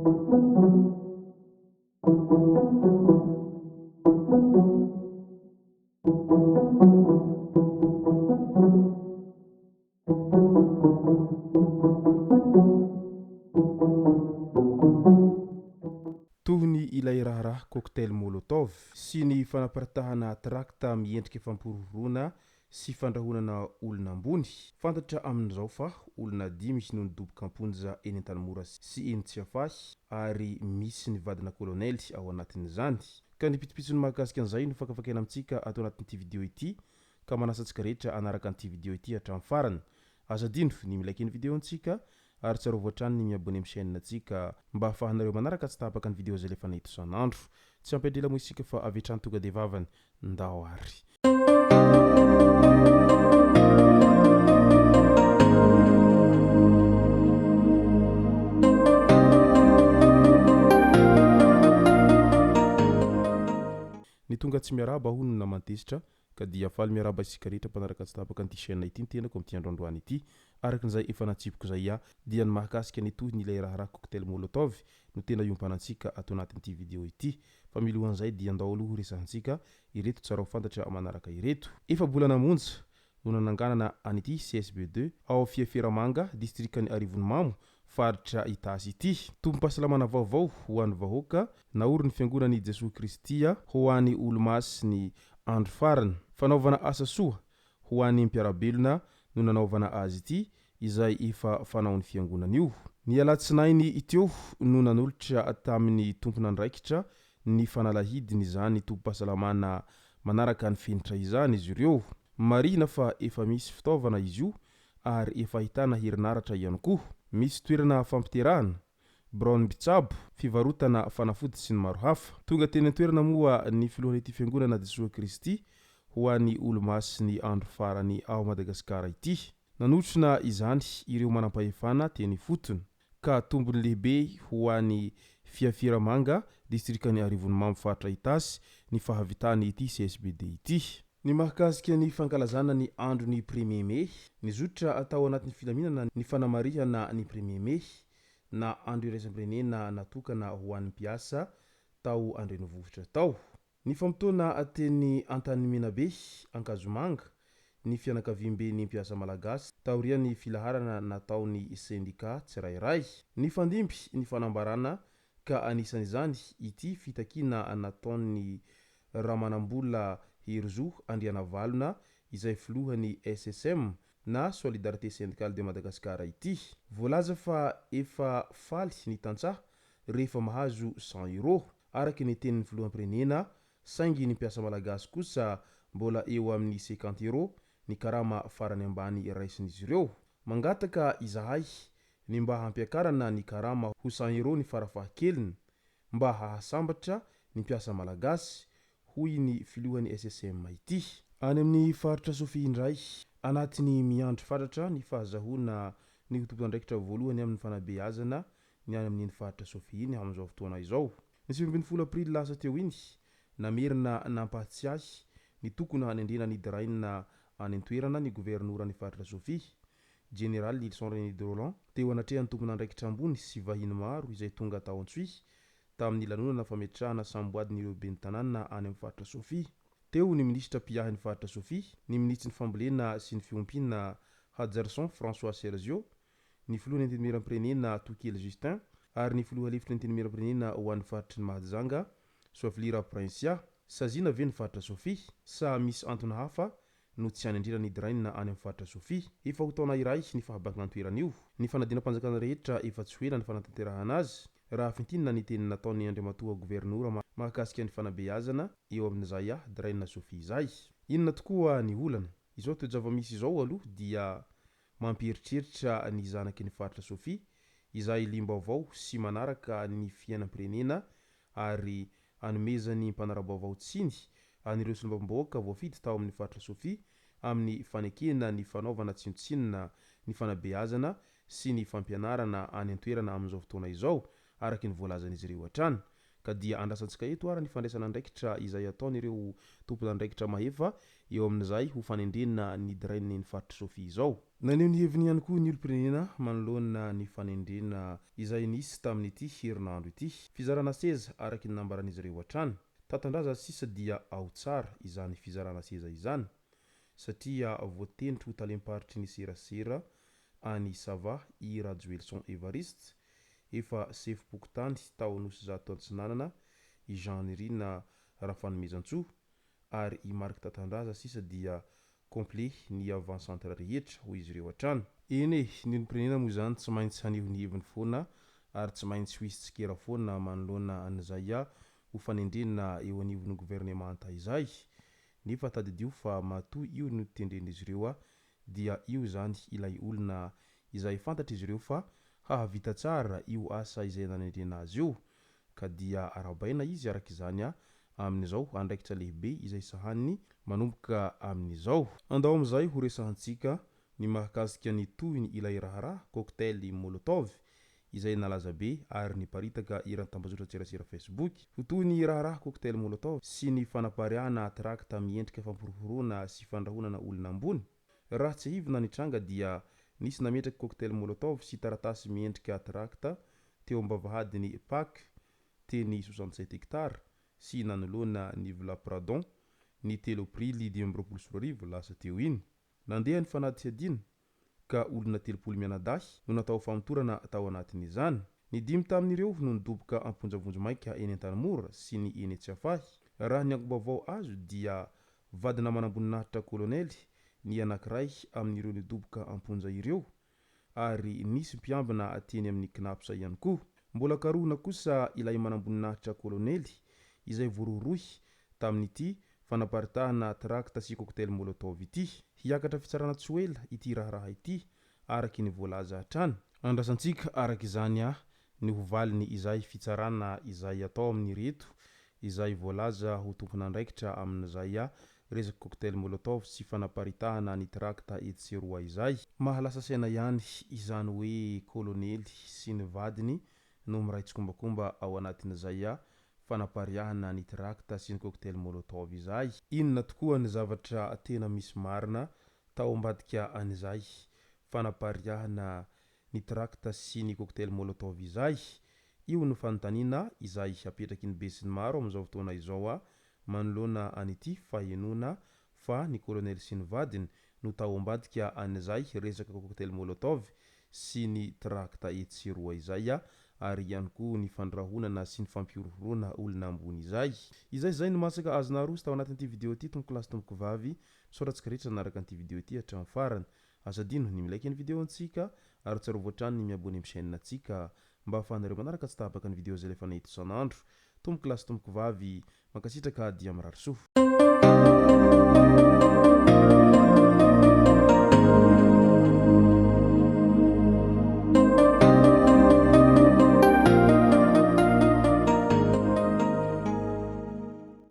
Tohony ilay raharaha cocktail molotov sy ny fanaparitahana trakta miendrika fampororona sy fandrahonana olona ambony. Fantatra amin'izao fa olona 10 no nidoboka amponja eny an-tanimora sy eny Tsiafahy ary misy ny vadina kolonely ao anatin'izany. Ka ny pitipitsony mahakasika an'izay no fakafakena amintsika ato anatin'ity vidéo ity, ka manasa antsika rehetra anaraka an'ity vidéo ity hatramin'ny farany. Azadino ny milaiky ny vidéo antsika ary tsara voatrany ny miabone amin'ny chaîne antsika mba ahafahanareo manaraka tsy tapaka ny vidéo zay lefa nahita isan'andro. Tsy ampidrela moa isika fa avetrany tonga de vavany ndao ary. Ny tonga tsy miaraba hono na mantesitra ka dia faly miaraba isika rehetra mpanaraka tsy tapaka an'ity chaîne ity tenako amin'ity androandroany ity. Arakin'izay efa natsipiko zay dia ny mahakasika ny tohiny ilay raharaha cocktail molotov no tena iompanantsika ato anatin'ity vidéo ity. Fa milohan'izay dia andao aloha resantsika ireto tsara ho fantatra manaraka ireto. Efa bolana monja no nananganana an'ity CSB2 ao Fiafiramanga distrikany Arivonimamo faritra Itasy ity. Tombom-pahasalamana vaovao ho an'ny vahoaka naory ny fiangonan'i Jesosy Kristia ho an'ny olo-masy ny andro farany. Fanaovana asa soa ho an'ny mpiarabelona no nanaovana azy ity izay efa fanaon'ny fiangonana io. Ny alatsinainy iteo no nanolotra tamin'ny tompon'andraikitra ny fanalahidiny izany tombom-pahasalamana manaraka ny fenitra izany izy ireo. Marina fa efa misy fitaovana izy io ary efa ahitana herinaratra ihany koa. Misy toerana fampiterahana, braon bitsabo, fivarotana fanafody sy ny maro hafa. Tonga teny toerana moa ny filohan'ity fiangonana Jesosy Kristy ho an'ny olo-masy ny andro farany ao Madagasikara ity. Nanotrona izany ireo manam-pahefana teny fotony ka tombony lehibe ho an'ny Fiafiramanga distrikany Arivonimamo faritra Itasy ny fahavitany ity CSBD ity. Ny mahakasika ny fankalazana ny andro ny 1er Mai, ny zotra atao anatin'ny filaminana ny fanamarihana ny 1er Mai na andro iraisam-pirenena natokana ho an'ny mpiasa tao Andrenivohitra tao. Ny famotona ateny Antanimenabe, Ankazomanga, ny fianakaviam-ben'ny mpiasa malagasy taorian'ny filaharana nataon'ny sendika tsirairay. Ny fandimby ny fanambarana ka anisan'izany ity fitakina nataon'ny Ramanambola Herzo Andrianavalona izay filohan'ny SSM na Solidarité Syndicale de Madagascar ity. Voalaza fa efa faly ny tantsaha rehefa mahazo 100 euro araka ny tenin'ny filoham-pirenena, saingy ny mpiasa malagasy kosa mbola eo amin'ny 50 euro ny karama farany ambany raisin'izy ireo. Mangataka izahay ny mba hampiakarana ny karama ho 100 euro ny farafahakeliny mba hahasambatra ny mpiasa malagasy hoy ny filohan'ny SSM ity. Any amin'ny faritra Sofia indray, anatin'ny miandry fatratra ny fahazahoana ny tompon'andraikitra voalohany amin'ny fanabeazana ny any amin'ny faritra Sofia iny amin'izao fotoana izao. Ny 20 Aprily lasa teo iny namerina nampahatsiahy ny tokona hanendrena ny diraina any an-toerana ny governoran'ny faritra Sofia, General Nilson René de Roland, teo anatrehan'ny tompon'andraikitra ambony sy vahiny maro izay tonga tao an-tsohy tamin'ny lanonana fametrahana samboadin'ireo ben'ny tanàna any amin'ny faritra Sofia. Teo ny minisitra piahin'ny faritra Sofia, ny ministry ny fambolena sy ny fiompina Hadjarson François Sergio, ny filohan'ny antenimiram-pirenena Tokely Justin ary ny filoha lefitry ny antenimiram-pirenena ho an'ny faritry ny Mahajanga Soaflira Prinsia. Sazina ve ny faritra Sofia sa misy antony hafa no tsy hanendrena ny diraina any amin'ny faritra Sofia? Efa ho taona iray ny fahabakana ny toerana io. Ny fanadina mpanjakana rehetra efa tsy hoena ny fanatanterahana azy raha fintinina ny teny nataon'ny andriamatoa gouvernoura mahakasika ny fanabeazana eo amin'izay diraina Sofia izay. Inona tokoa ny olana? Izao toe-java-misy izao aloha dia mampieritreritra ny zanaky ny faritra Sofia izay limbaovao sy manaraka ny fiainam-pirenena ary anomezany mpanara-baovao tsiny anireo solombavambahoaka voafidy tao amin'ny faritra Sofia amin'ny fanekena ny fanaovana tsinotsinona ny fanabeazana sy ny fampianarana any an-toerana amin'izao fotoana izao araky ny voalazan'izy ireo hatrany. Ka dia andrasantsika eto ary ny fandraisana andraikitra izay ataon'ireo tompon'andraikitra mahefa eo amin'izay ho fanendrena ny draine ny faritry Sofia izao. Naneho ny heviny ihany koa ny olom-pirenena manoloana ny fanendrena izay nisy tamin'ity herinandro ity. Fizarana seza araky ny nambaran'izy ireo hatrany. Tantandraza sisa dia ao tsara izany fizarana seza izany satria voatenitry ho talemparitra ny serasera any Sava i Rajoelson Evariste efa sefim-pokotany tao nosy zato antsinanana i Jean Nirina Rafanomezantsoa ary i Mark Tantandraza sisa dia complet ny avant centre rehetra ho izy ireo hatrany. Eny ny olom-pirenena moa zany tsy maintsy haneho ny heviny foana ary tsy maintsy ho izy tsikera foana manoloana an'izay ho fanendrena eo anivon'ny gouvernemanta izay. Nefa tadidio fa matoa io no tendren'izy ireo dia io zany ilay olona izay fantatra izy ireo fa hahavita tsara io asa izay nanendrena azy io ka dia arabaina izy araka izany amin'izao andraikitra lehibe izay sahaniny manomboka amin'izao. Andao amin'izay ho resahantsika ny mahakasika ny tohiny ilay raharaha cocktail Molotov izay nalaza be ary niparitaka iran-tambazotra tserasera Facebook. Ho toy ny raharaha cocktail Molotov sy ny fanapariahana trakta miendrika famporohorona sy fandrahonana olona ambony. Raha tsy hivina nitranga dia nisy nametraka cocktail Molotov sy taratasy miendrika trakta teo ambavahadiny Pak teny 67 hectare sy nanoloana ny Vla Pradon ny 3 aprily 2024 lasa teo iny. Nandeha ny fanady adina ka olona 30 mianadahy no natao famotorana tao anatin'izany. Ny 5 tamin'ireo no nidoboka amponjavonjo maika eny Antanimora sy ny eny Tsiafay. Raha ny ankom-baovao azo dia vadina manamboninahitra kolonely ny anankiray amin'ireo nidoboka amponja ireo ary nisy mpiambina teny amin'ny Knapsa ihany koa. Mbola karohana kosa ilay manamboninahitra kolonely izay vororohy tamin'ity fanaparitahana trakta sy cocktail Molotov ity. Hiakatra fitsarana tsoela ity raharaha ity araky ny voalaza hatrany. Andrasantsika araky izany ny hovaliny izay fitsarana izay atao amin'ny reto izay voalaza ho tompon'andraikitra amin'izay resaky cocktail Molotov sy fanaparitahana ny trakta etseroa izay. Mahalasa saina ihany izany hoe kolonely sy ny vadiny no miraitsykombakomba ao anatin'izay fanapariahana ny trakta sy ny cocktail Molotov izay. Inona tokoa ny zavatra tena misy marina tao ambadika an'izay fanapariahana ny trakta sy ny cocktail Molotov izay? Io ny fanontaniana izay apetraky ny be sy ny maro amin'izao fotoana izao manoloana an'ity fahenona fa ny kolonely sy ny vadiny no tao ambadika an'izay resaka cocktail Molotov sy ny trakta etseroa izay ary ihany koa ny fandrahonana sy ny fampiorohorona olona ambony izay. Izay no masaka azona roso tao anatin'ity video ity tompoko lasy tompoko vavy. Soratsika rehetra naraka an'ity video ity hatramin'ny farany. Asa dino ny milaiky ny video antsika ary tsara voatrany ny miabony amin'ny chaîne antsika mba ahafahanareo manaraka tsy tabaka ny video zay lefa nahita isan'andro. Tompoko lasy tompoko vavy mankasitraka dia mirary soa.